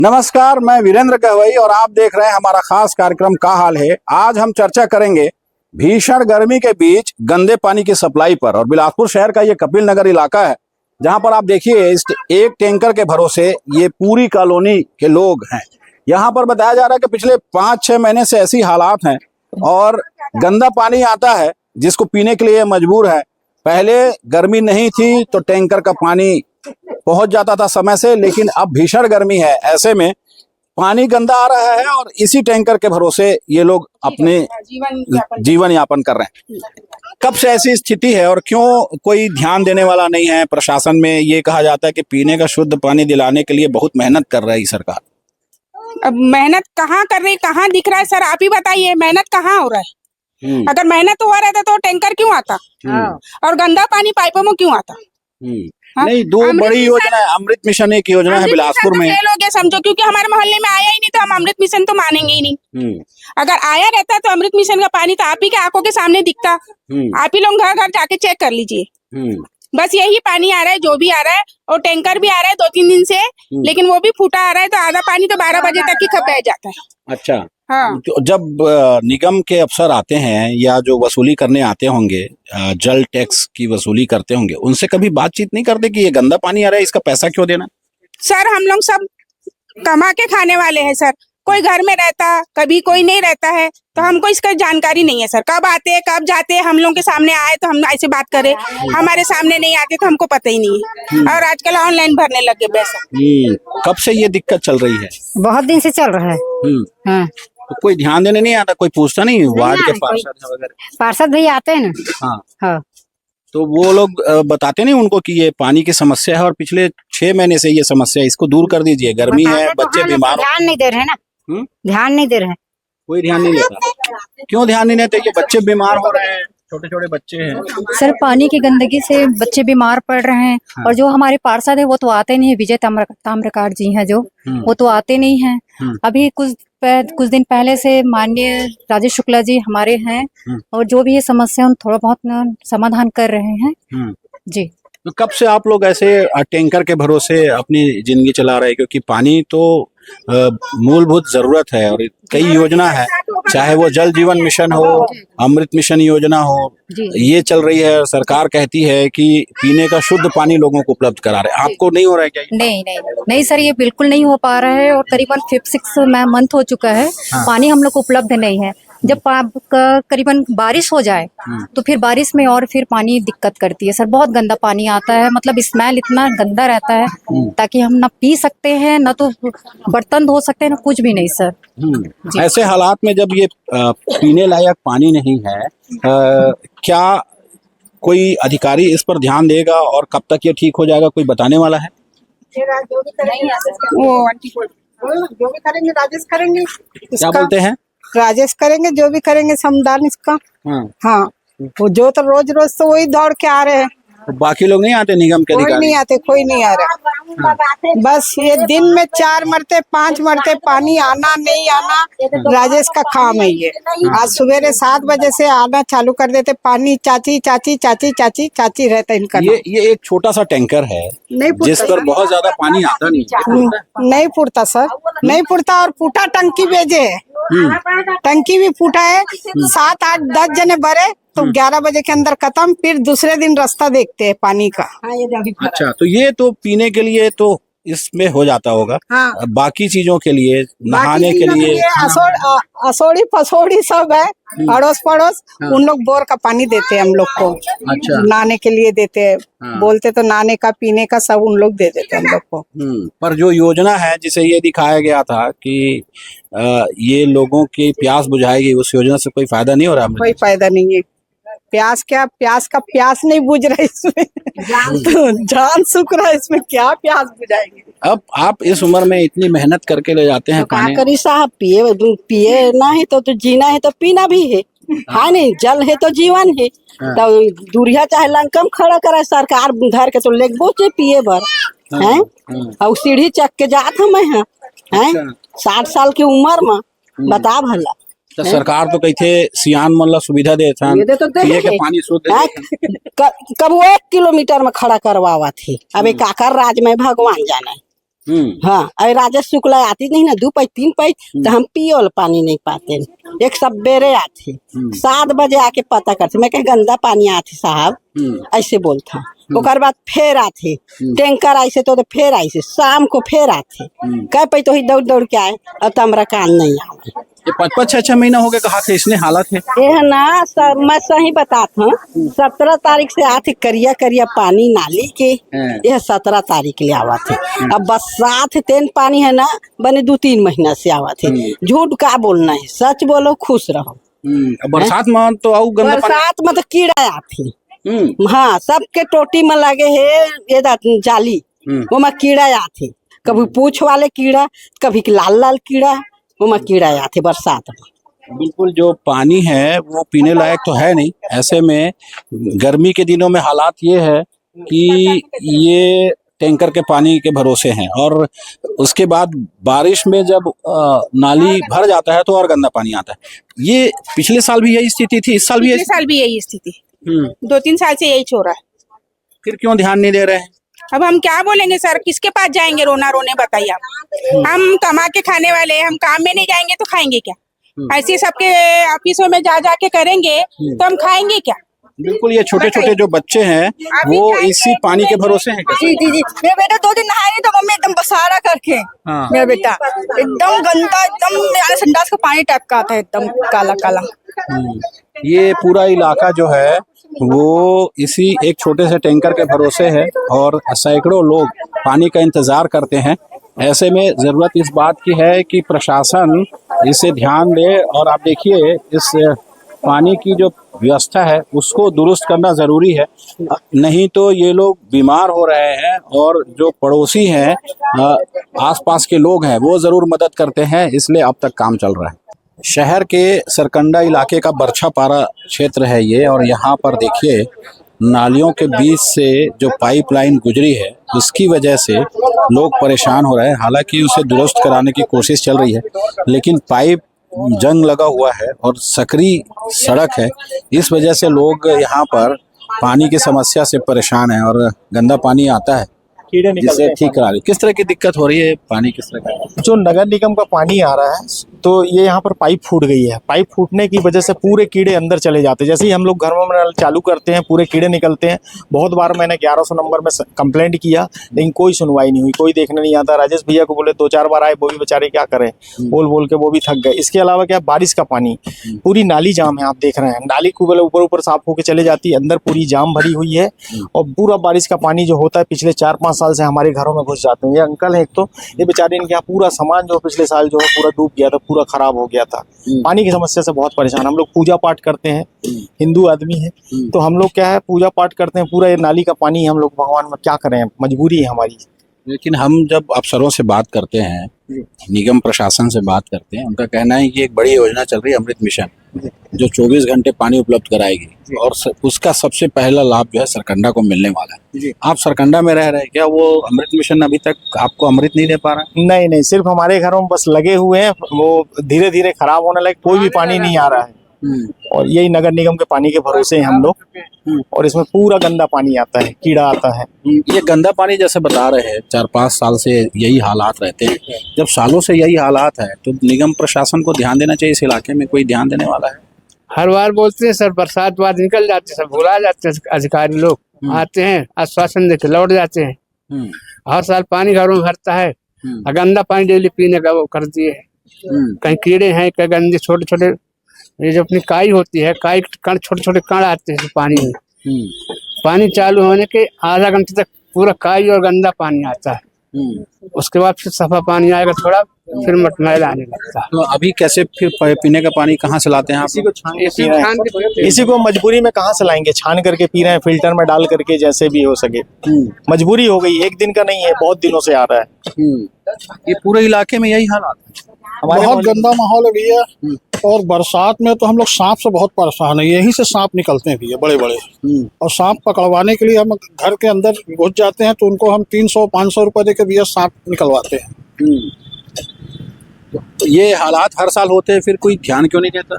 नमस्कार, मैं वीरेंद्र कहवई और आप देख रहे हैं हमारा खास कार्यक्रम का हाल है। आज हम चर्चा करेंगे भीषण गर्मी के बीच गंदे पानी की सप्लाई पर। और बिलासपुर शहर का ये कपिल नगर इलाका है जहां पर आप देखिए इस एक टैंकर के भरोसे ये पूरी कॉलोनी के लोग हैं। यहाँ पर बताया जा रहा है कि पिछले 5-6 महीने से ऐसी हालात हैं और गंदा पानी आता है जिसको पीने के लिए मजबूर है। पहले गर्मी नहीं थी तो टैंकर का पानी पहुंच जाता था समय से, लेकिन अब भीषण गर्मी है, ऐसे में पानी गंदा आ रहा है और इसी टैंकर के भरोसे ये लोग अपने जीवन यापन कर रहे हैं। कब से ऐसी स्थिति है और क्यों कोई ध्यान देने वाला नहीं है प्रशासन में? ये कहा जाता है कि पीने का शुद्ध पानी दिलाने के लिए बहुत मेहनत कर रही सरकार। अब मेहनत कहाँ कर रही, कहाँ दिख रहा है सर? आप ही बताइए, मेहनत कहाँ हो रहा है? अगर मेहनत हुआ रहता तो टैंकर क्यों आता और गंदा पानी पाइपों में क्यों आता? नहीं, दो बड़ी योजना है। अमृत मिशन एक योजना है बिलासपुर में। फेल हो गया समझो, क्योंकि हमारे मोहल्ले में आया ही नहीं, तो हम अमृत मिशन तो मानेंगे ही नहीं। अगर आया रहता तो अमृत मिशन का पानी तो आप ही के आंखों के सामने दिखता। आप ही लोग घर घर जाके चेक कर लीजिए। बस यही पानी आ रहा है, जो भी आ रहा है, और टैंकर भी आ रहा है 2-3 दिन से, लेकिन वो भी फूटा आ रहा है। तो आधा पानी तो 12 बजे तक ही खप रह जाता है। अच्छा, हाँ। तो जब निगम के अफसर आते हैं या जो वसूली करने आते होंगे, जल टैक्स की वसूली करते होंगे, उनसे कभी बातचीत नहीं करते कि ये गंदा पानी आ रहा है, इसका पैसा क्यों देना? सर हम लोग सब कमा के खाने वाले हैं सर। कोई घर में रहता, कभी कोई नहीं रहता है, तो हमको इसका जानकारी नहीं है सर। कब आते हैं कब जाते हैं, हम लोग के सामने आए तो हम ऐसे बात करें, हमारे सामने नहीं आते तो हमको पता ही नहीं है। और आजकल ऑनलाइन भरने लगे पैसा। कब से ये दिक्कत चल रही है? बहुत दिन से चल रहा है। हाँ। तो कोई ध्यान देने नहीं आता, कोई पूछता नहीं वार्ड के पार्षद वगैरह? पार्षद भैया आते हैं ना। हाँ हाँ। तो वो लोग बताते नहीं उनको कि ये पानी की समस्या है और पिछले 6 महीने से ये समस्या है, इसको दूर कर दीजिए, गर्मी है, बच्चे बीमार। ध्यान नहीं दे रहे ना। ध्यान नहीं दे रहे, कोई ध्यान नहीं देता। क्यों ध्यान नहीं देते? ये बच्चे बीमार हो रहे हैं, छोटे छोटे बच्चे हैं सर। पानी की गंदगी से बच्चे बीमार पड़ रहे हैं। हाँ। और जो हमारे पार्षद है वो तो आते नहीं है, विजय ताम्रकार जी हैं जो, वो तो आते नहीं हैं। अभी कुछ दिन पहले से माननीय राजेश शुक्ला जी हमारे हैं, और जो भी ये समस्या है थोड़ा बहुत समाधान कर रहे हैं जी। तो कब से आप लोग ऐसे टैंकर के भरोसे अपनी जिंदगी चला रहे हैं? क्योंकि पानी तो मूलभूत जरूरत है और कई योजना है, चाहे वो जल जीवन मिशन हो, अमृत मिशन योजना हो, ये चल रही है। सरकार कहती है कि पीने का शुद्ध पानी लोगों को उपलब्ध करा रहे हैं। आपको नहीं हो रहा है क्या? नहीं सर, ये बिल्कुल नहीं हो पा रहा है और करीबन 5-6 मंथ हो चुका है। हाँ। पानी हम लोग को उपलब्ध नहीं है। जब करीबन बारिश हो जाए तो फिर बारिश में और फिर पानी दिक्कत करती है सर। बहुत गंदा पानी आता है, मतलब स्मेल इतना गंदा रहता है ताकि हम ना पी सकते हैं, ना तो बर्तन धो सकते हैं, ना कुछ भी नहीं सर। ऐसे हालात में जब ये पीने लायक पानी नहीं है, क्या कोई अधिकारी इस पर ध्यान देगा और कब तक ये ठीक हो जाएगा, कोई बताने वाला है? वो जो भी करेंगे राजेश करेंगे। क्या बोलते हैं? राजेश करेंगे, जो भी करेंगे समाधान इसका। हाँ, वो जो तो रोज तो वही दौड़ के आ रहे हैं। तो बाकी लोग नहीं आते निगम के अधिकारी? कोई नहीं आते, कोई नहीं आ रहा। बस ये दिन में 4 मरते 5 मरते पानी आना नहीं आना राजेश का काम है ये। आज सवेरे 7 बजे से आना चालू कर देते पानी। चाची चाची चाची चाची चाची रहता इनका। ये एक छोटा सा टैंकर है जिस पर बहुत ज्यादा पानी आता नहीं पुरता सर, नहीं पुरता। और फूटा टंकी भेजे, टंकी भी फूटा है। 7, 8, 10 जने भरे तो 11 बजे के अंदर खत्म। फिर दूसरे दिन रास्ता देखते हैं पानी का। अच्छा, तो ये तो पीने के लिए तो इसमें हो जाता होगा। हाँ। बाकी चीजों के लिए, नहाने के लिए असोड़ी फसोड़ी सब है, अड़ोस पड़ोस। उन लोग बोर का पानी देते हैं हम लोग को। अच्छा। नहाने के लिए देते हैं। बोलते तो नहाने का पीने का सब उन लोग दे देते हैं हम लोग को। पर जो योजना है जिसे ये दिखाया गया था कि ये लोगों की प्यास बुझाएगी, उस योजना से कोई फायदा नहीं हो रहा? कोई फायदा नहीं है। प्यास क्या, प्यास का प्यास नहीं बुझ रहा इसमें। तो जान सूख रहा है इसमें, क्या प्यास बुझाएंगे? अब आप इस उम्र में इतनी मेहनत करके ले जाते हैं तो क्या पानी। करी साहब, पिए ना है तो जीना है, तो पीना भी है। हाँ नहीं, जल है तो जीवन है। तो दूरिया चाहे लंकम खड़ा करे सरकार धर के तो लेगबो चे पिए भर है। और सीढ़ी चक के जात हम है 60 साल की उम्र में, बता भला। तो सरकार तो कही थे सियान मन ला सुविधा दे था, पिए के पानी शुद्ध कब वो 1 किलोमीटर में खड़ा करवावा थी। अबे काकर राज में भगवान जाने। हाँ, अरे राजेश शुक्ला आती नहीं ना 2 पैज 3 पैज तो हम पियो वाला पानी नहीं पाते। एक सबेरे आती 7 बजे आके पता करते, मैं कह गंदा पानी आती साहब, ऐसे बोलता। ओकर बाद फिर आते टैंकर ऐसे तो फिर ऐसे शाम को फिर आते कह पे तो ही दौड़ दौड़ के आए और तो हमारा काम नहीं आवे। ये 5-6 महीना हो गए कहा थे इसने हालत है। ये ना मैं सही बताता हूँ, 17 तारीख से आते करिया करिया पानी नाली के, यह 17 तारीख के लिए आवा थे। अब बरसात तेन पानी है ना बने 2-3 महीना से आवा थे। झूठ का बोलना है, सच बोलो खुश रहो। बरसात में तो आऊ गंदा पानी, बरसात में तो कीड़ा आती। हाँ, सबके टोटी में लगे है ये जाली, वो में कीड़ा आते, कभी पूछ वाले कीड़ा, कभी लाल लाल कीड़ा, वो में कीड़ा आते बरसात में। बिल्कुल जो पानी है वो पीने लायक तो है नहीं। ऐसे में गर्मी के दिनों में हालात ये है कि ये टैंकर के पानी के भरोसे हैं, और उसके बाद बारिश में जब नाली भर जाता है तो और गंदा पानी आता है। ये पिछले साल भी यही स्थिति थी, इस साल भी पिछले साल भी यही स्थिति, 2-3 साल से यही हो रहा है। फिर क्यों ध्यान नहीं दे रहे हैं? अब हम क्या बोलेंगे सर, किसके पास जाएंगे रोना रोने, बताइए आप। हम कमा के खाने वाले, हम काम में नहीं जाएंगे तो खाएंगे क्या? ऐसे सबके ऑफिसों में जा जाके करेंगे तो हम खाएंगे क्या? बिल्कुल, ये छोटे छोटे जो बच्चे हैं वो इसी पानी के भरोसे हैं। जी जी जी, मेरा बेटा 2 दिन नहाया नहीं तो मम्मी एकदम बसारा करके, मेरा बेटा एकदम गंदा, एकदम संडास का पानी टाइप का आता है, एकदम काला काला। ये पूरा इलाका जो है वो इसी एक छोटे से टैंकर के भरोसे है और सैकड़ों लोग पानी का इंतजार करते हैं। ऐसे में जरूरत इस बात की है कि प्रशासन इसे ध्यान दे, और आप देखिए इस पानी की जो व्यवस्था है उसको दुरुस्त करना जरूरी है, नहीं तो ये लोग बीमार हो रहे हैं। और जो पड़ोसी हैं, आसपास के लोग हैं, वो जरूर मदद करते हैं, इसलिए अब तक काम चल रहा है। शहर के सरकंडा इलाके का बरछापारा क्षेत्र है ये, और यहाँ पर देखिए नालियों के बीच से जो पाइपलाइन गुजरी है उसकी वजह से लोग परेशान हो रहे हैं। हालांकि उसे दुरुस्त कराने की कोशिश चल रही है, लेकिन पाइप जंग लगा हुआ है और सकरी सड़क है, इस वजह से लोग यहाँ पर पानी की समस्या से परेशान हैं और गंदा पानी आता है कीड़े निकलते हैं। ठीक करा रही। किस तरह की दिक्कत हो रही है? पानी किस तरह का? जो नगर निगम का पानी आ रहा है तो ये यहाँ पर पाइप फूट गई है। पाइप फूटने की वजह से पूरे कीड़े अंदर चले जाते हैं। जैसे ही हम लोग घरों में नल चालू करते हैं पूरे कीड़े निकलते हैं। बहुत बार मैंने 1100 नंबर में कंप्लेंट किया, लेकिन कोई सुनवाई नहीं हुई, कोई देखने नहीं आता। राजेश भैया को बोले 2-4 बार आए, वो भी बेचारे क्या करें, बोल बोल के वो भी थक गए। इसके अलावा क्या, बारिश का पानी, पूरी नाली जाम है, आप देख रहे हैं। नाली को ऊपर ऊपर साफ होकर चले जाती है, अंदर पूरी जाम भरी हुई है। और पूरा बारिश का पानी जो होता है पिछले 4-5 साल से हमारे घरों में घुस जाते हैं। ये अंकल है एक तो, ये बेचारे, इनके यहाँ पूरा सामान जो पिछले साल जो है पूरा डूब गया था, पूरा खराब हो गया था। पानी की समस्या से बहुत परेशान। हम लोग पूजा पाठ करते हैं, हिंदू आदमी है, तो हम लोग क्या है पूजा पाठ करते हैं, पूरा ये नाली का पानी हम लोग भगवान में क्या करें, मजबूरी है हमारी। लेकिन हम जब अफसरों से बात करते हैं, निगम प्रशासन से बात करते हैं, उनका कहना है कि एक बड़ी योजना चल रही है अमृत मिशन, जो 24 घंटे पानी उपलब्ध कराएगी, और उसका सबसे पहला लाभ जो है सरकंडा को मिलने वाला है। आप सरकंडा में रह रहे हैं, क्या वो अमृत मिशन अभी तक आपको अमृत नहीं दे पा रहा है? नहीं नहीं, सिर्फ हमारे घरों में बस लगे हुए हैं, वो धीरे धीरे खराब होने लगे, कोई भी पानी नहीं आ रहा है। और यही नगर निगम के पानी के भरोसे हैं हम लोग, और इसमें पूरा गंदा पानी आता है, कीड़ा आता है। ये गंदा पानी जैसे बता रहे हैं 4-5 साल से यही हालात रहते हैं। जब सालों से यही हालात है तो निगम प्रशासन को ध्यान देना चाहिए। इस इलाके में कोई ध्यान देने वाला है? हर बार बोलते हैं सर, बरसात बाद निकल जाते, सब भुला जाते हैं। अधिकारी लोग आते हैं, आश्वासन देके लौट जाते हैं। हर साल पानी घरों में भरता है, गंदा पानी डेली पीने का वो कर दिए। कहीं कीड़े हैं, कहीं गंदे छोटे छोटे, ये जो अपनी काई होती है, काई कण, छोटे छोटे कण आते हैं पानी में। पानी चालू होने के आधा घंटे तक पूरा काई और गंदा पानी आता है। उसके बाद फिर सफा पानी आएगा थोड़ा, फिर मैला आने लगता है। तो अभी कैसे फिर पीने का पानी कहाँ से लाते हैं आप? इसी को मजबूरी में कहाँ से लाएंगे, छान करके पी रहे हैं, फिल्टर में डाल करके, जैसे भी हो सके। मजबूरी हो गई, एक दिन का नहीं है, बहुत दिनों से आ रहा है। ये पूरे इलाके में यही हालात है। बहुत गंदा माहौल है भैया, और बरसात में तो हम लोग सांप से बहुत परेशान है। यहीं से सांप निकलते हैं भैया, बड़े बड़े, और सांप पकड़वाने के लिए हम घर के अंदर घुस जाते हैं, तो उनको हम 300-500 रुपए देके भैया सांप निकलवाते हैं। ये हालात हर साल होते हैं, फिर कोई ध्यान क्यों नहीं देता?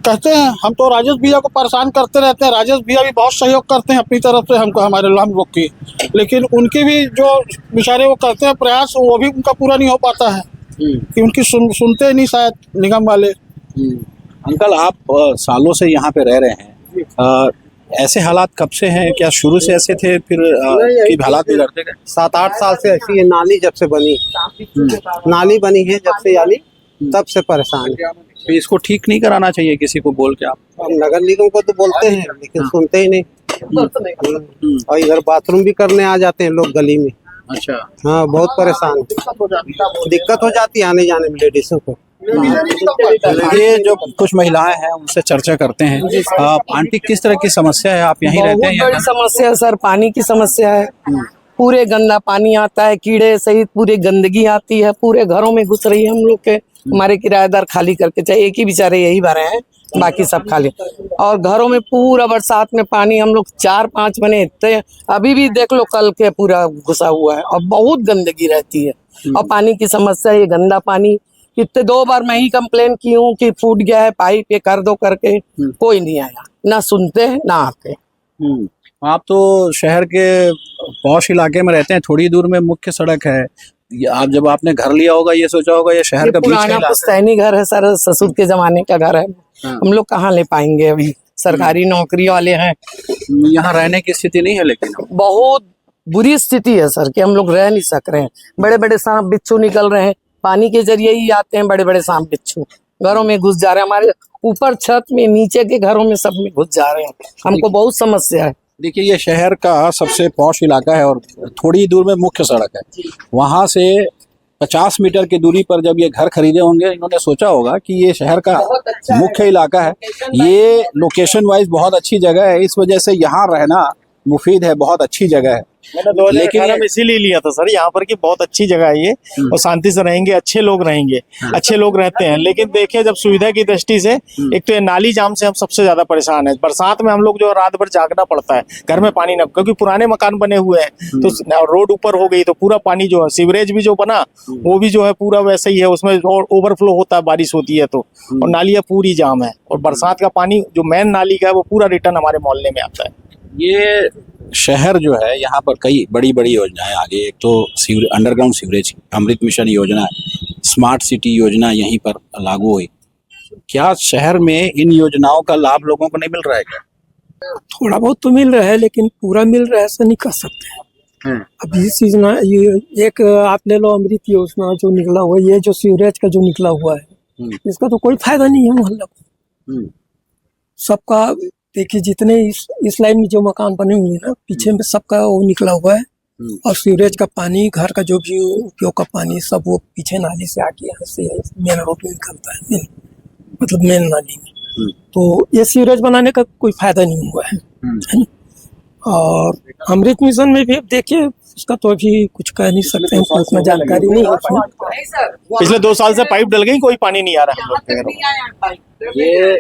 कहते हैं, हम तो राजेश भैया को परेशान करते रहते हैं। राजेश भैया भी बहुत सहयोग करते हैं अपनी तरफ से हमको, हमारे हम लोग की, लेकिन उनकी भी जो बेचारे वो करते हैं प्रयास, वो भी उनका पूरा नहीं हो पाता है कि उनकी सुनते नहीं शायद निगम वाले। अंकल, आप सालों से यहाँ पे रह रहे हैं, ऐसे हालात कब से हैं? क्या शुरू से ऐसे थे, फिर की हालात बिगड़ते गए? 7-8 साल से ऐसी है। नाली जब से बनी, नाली बनी है जब से, यानी तब से परेशान है। तो इसको ठीक नहीं कराना चाहिए किसी को बोल के? आप हम नगर निगम को तो बोलते हैं, लेकिन सुनते ही नहीं। और इधर बाथरूम भी करने आ जाते हैं लोग गली में। अच्छा। हाँ, बहुत परेशान है, दिक्कत हो जाती है आने जाने में लेडीजों को। ये जो कुछ महिलाएं हैं उनसे चर्चा करते हैं। आंटी, किस तरह की समस्या है? आप यहीं रहते हैं? बहुत बड़ी समस्या है सर, पानी की समस्या है। पूरे गंदा पानी आता है, कीड़े सहित पूरी गंदगी आती है, पूरे घरों में घुस रही है हम लोग के। हमारे किराएदार खाली करके, चाहे एक ही बेचारे यही भरे हैं, बाकी सब खाली। और घरों में पूरा बरसात में पानी, हम लोग 4-5 महीने इतने, अभी भी देख लो कल के पूरा घुसा हुआ है और बहुत गंदगी रहती है। और पानी की समस्या, ये गंदा पानी, कितने 2 बार मैं ही कंप्लेन की हूँ कि फूट गया है पाइप, ये कर दो करके, कोई नहीं आया, ना सुनते हैं ना आते। आप तो शहर के पॉश इलाके में रहते हैं, थोड़ी दूर में मुख्य सड़क है। आप जब आपने घर लिया होगा ये सोचा होगा ये शहर का बीच का पुराना पुश्तैनी घर है सर, ससुर के जमाने का घर है। हम लोग कहाँ ले पाएंगे, अभी सरकारी नौकरी वाले हैं। यहाँ रहने की स्थिति नहीं है, लेकिन बहुत बुरी स्थिति है सर कि हम लोग रह नहीं सक रहे हैं। बड़े बड़े सांप बिच्छू निकल रहे हैं, पानी के जरिए ही आते हैं बड़े बड़े सांप बिच्छू, घरों में घुस जा रहे हैं। हमारे ऊपर छत में, नीचे के घरों में, सब में घुस जा रहे हैं। हमको बहुत समस्या है। देखिए, ये शहर का सबसे पॉश इलाका है और थोड़ी दूर में मुख्य सड़क है। वहां से 50 मीटर की दूरी पर जब ये घर खरीदे होंगे, इन्होंने सोचा होगा कि ये शहर का मुख्य इलाका है, ये लोकेशन वाइज बहुत अच्छी जगह है, इस वजह से यहाँ रहना मुफीद है, बहुत अच्छी जगह है। मैंने 2018 में इसीलिए लिया था सर यहाँ पर कि बहुत अच्छी जगह है ये, और शांति से रहेंगे, अच्छे लोग रहेंगे, अच्छे लोग रहते हैं। लेकिन देखिए, जब सुविधा की दृष्टि से, एक तो ये नाली जाम से हम सबसे ज्यादा परेशान है। बरसात में हम लोग जो रात भर जागना पड़ता है, घर में पानी न, क्योंकि पुराने मकान बने हुए हैं, तो रोड ऊपर हो गई तो पूरा पानी जो है, सीवरेज भी जो बना वो भी जो है पूरा वैसे ही है, उसमें ओवरफ्लो होता है, बारिश होती है तो, और नालियाँ पूरी जाम है। और बरसात का पानी जो मेन नाली का है वो पूरा रिटर्न हमारे मोहल्ले में आता है। ये शहर जो है, यहाँ पर कई बड़ी बड़ी योजनाएं आगे, एक तो अंडरग्राउंड सीवरेज अमृत मिशन योजना है, स्मार्ट सिटी योजना यहीं पर लागू हुई। क्या शहर में इन योजनाओं का लाभ लोगों को नहीं मिल रहा है क्या? थोड़ा बहुत तो मिल रहा है, लेकिन पूरा मिल रहा है ऐसा नहीं कर सकते। अब इस योजना, ये एक आप ले लो अमृत योजना जो निकला हुआ है, ये जो सीवरेज का जो निकला हुआ है, इसका तो कोई फायदा नहीं है मोहल्ला को। सबका देखिए, जितने इस लाइन में जो मकान बने हुए हैं ना, पीछे में सबका वो निकला हुआ है। और सीवरेज का पानी, घर का जो भी उपयोग का पानी, सब वो पीछे नाली से आके यहाँ से मेन रोड में निकलता है, मतलब मेन नाली में। तो ये सीवरेज बनाने का कोई फायदा नहीं हुआ है ना। और अमृत मिशन में भी अब देखिए, उसका तो अभी कुछ कह नहीं सकते हैं, उतना जानकारी नहीं है उसमें। पिछले 2 साल से पाइप डल गई, कोई पानी नहीं आ रहा है हम लोग के घरों में। ये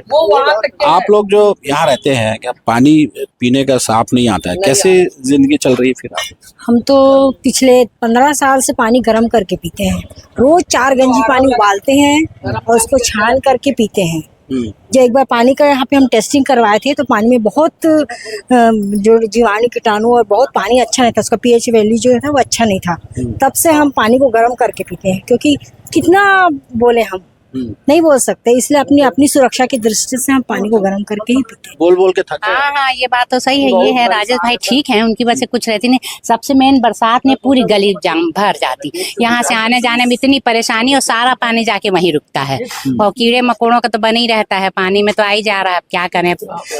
आप लोग जो यहाँ रहते हैं, क्या पानी पीने का साफ नहीं आता है? कैसे जिंदगी चल रही है फिर आप? हम तो पिछले 15 साल से पानी गर्म करके पीते हैं। रोज 4 गंजी पानी उबालते हैं और उसको छान करके पीते हैं। जो एक बार पानी का यहाँ पे हम टेस्टिंग करवाए थे, तो पानी में बहुत जो जीवाणु कीटाणु और बहुत पानी अच्छा नहीं था, उसका पीएच वैल्यू जो है वो अच्छा नहीं था। तब से हम पानी को गर्म करके पीते हैं, क्योंकि कितना बोले हम नहीं बोल सकते, इसलिए अपनी सुरक्षा की दृष्टि से हम पानी को गर्म करके ही पीते हैं। बोल के थक। हाँ, ये बात तो सही है। ये है राजेश भाई ठीक है, उनकी वजह से कुछ रहती नहीं। सबसे मेन बरसात में पूरी गली जाम भर जाती, यहाँ से आने जाने में इतनी परेशानी, और सारा पानी जाके वहीं रुकता है। और कीड़े मकोड़ों का तो बन ही रहता है, पानी में तो आ ही जा रहा है। क्या करें,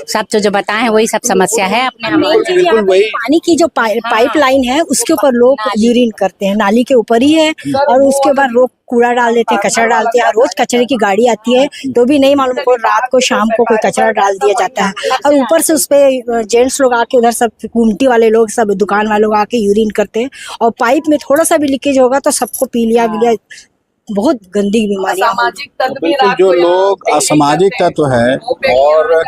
सब जो बताए वही सब समस्या है अपने हमारे। पानी की जो पाइप लाइन है उसके ऊपर लोग यूरिन करते हैं, नाली के ऊपर ही है, और उसके बाद लोग कूड़ा डाल देते हैं, कचरा डालते हैं। रोज कचरे की गाड़ी आती है तो भी नहीं मालूम को रात को शाम को कोई कचरा डाल दिया जाता है। और ऊपर से उस पे जेंट्स लोग आके, उधर सब गुमटी वाले लोग, सब दुकान वाले लोग आके यूरिन करते हैं। और पाइप में थोड़ा सा भी लीकेज होगा तो सबको पी लिया गया, बहुत गंदी बीमारी। जो लोग असामाजिक तत्व है, और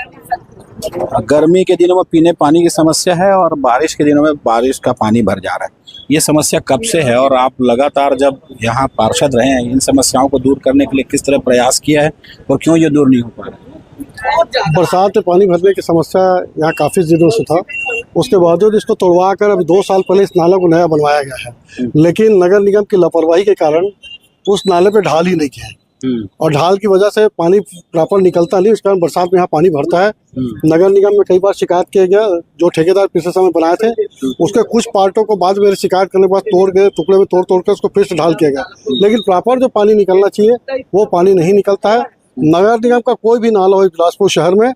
गर्मी के दिनों में पीने पानी की समस्या है, और बारिश के दिनों में बारिश का पानी भर जा रहा है। ये समस्या कब से है, और आप लगातार जब यहाँ पार्षद रहे हैं, इन समस्याओं को दूर करने के लिए किस तरह प्रयास किया है, और क्यों ये दूर नहीं हो पा रहा है? बरसात में पानी भरने की समस्या यहाँ काफ़ी दिनों से था। उसके बावजूद इसको तोड़वा कर अभी 2 साल पहले इस नाले को नया बनवाया गया है, लेकिन नगर निगम की लापरवाही के कारण उस नाले पे ढाल ही नहीं किया है और ढाल की वजह से पानी प्रॉपर निकलता नहीं। उस कारण बरसात में यहाँ पानी भरता है। नगर निगम में कई बार शिकायत किया गया, जो ठेकेदार पिछले समय बनाए थे उसके कुछ पार्टों को बाद में शिकायत करने के बाद तोड़ के टुकड़े में तोड़ के उसको फिर से ढाल किया गया, लेकिन प्रॉपर जो पानी निकलना चाहिए वो पानी नहीं निकलता है। नगर निगम का कोई भी नाला हो बिलासपुर शहर में,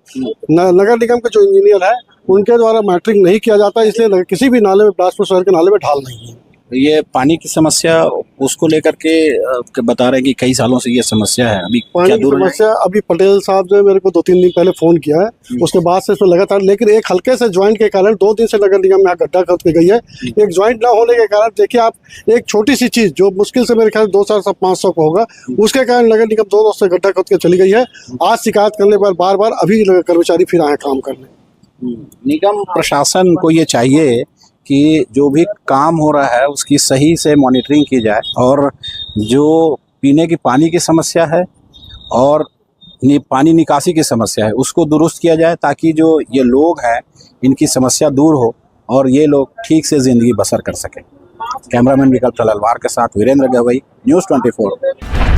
नगर निगम के जो इंजीनियर है उनके द्वारा मैट्रिक नहीं किया जाता, इसलिए किसी भी नाले में बिलासपुर शहर के नाले में ढाल नहीं है। ये पानी की समस्या उसको लेकर के बता रहे हैं कि कई सालों से ये समस्या है। अभी पानी क्या की दूर समस्या अभी पटेल साहब जो मेरे को 2-3 दिन पहले फोन किया है, उसके बाद से इसमें लगातार, लेकिन एक हल्के से ज्वाइंट के कारण 2 दिन से नगर निगम यहाँ गड्ढा खोद के गई है। एक ज्वाइंट ना होने के कारण देखिए आप, एक छोटी सी चीज जो मुश्किल से मेरे ख्याल 200-500 को होगा, उसके कारण नगर निगम 2 रोज से गड्ढा खोद के चली गई है। आज शिकायत करने पर बार अभी कर्मचारी फिर आए काम करने। निगम प्रशासन को ये चाहिए कि जो भी काम हो रहा है उसकी सही से मॉनिटरिंग की जाए और जो पीने की पानी की समस्या है और पानी निकासी की समस्या है उसको दुरुस्त किया जाए, ताकि जो ये लोग हैं इनकी समस्या दूर हो और ये लोग ठीक से ज़िंदगी बसर कर सकें। कैमरामैन विकल्प तलवार के साथ वीरेंद्र गवई, न्यूज़ 24।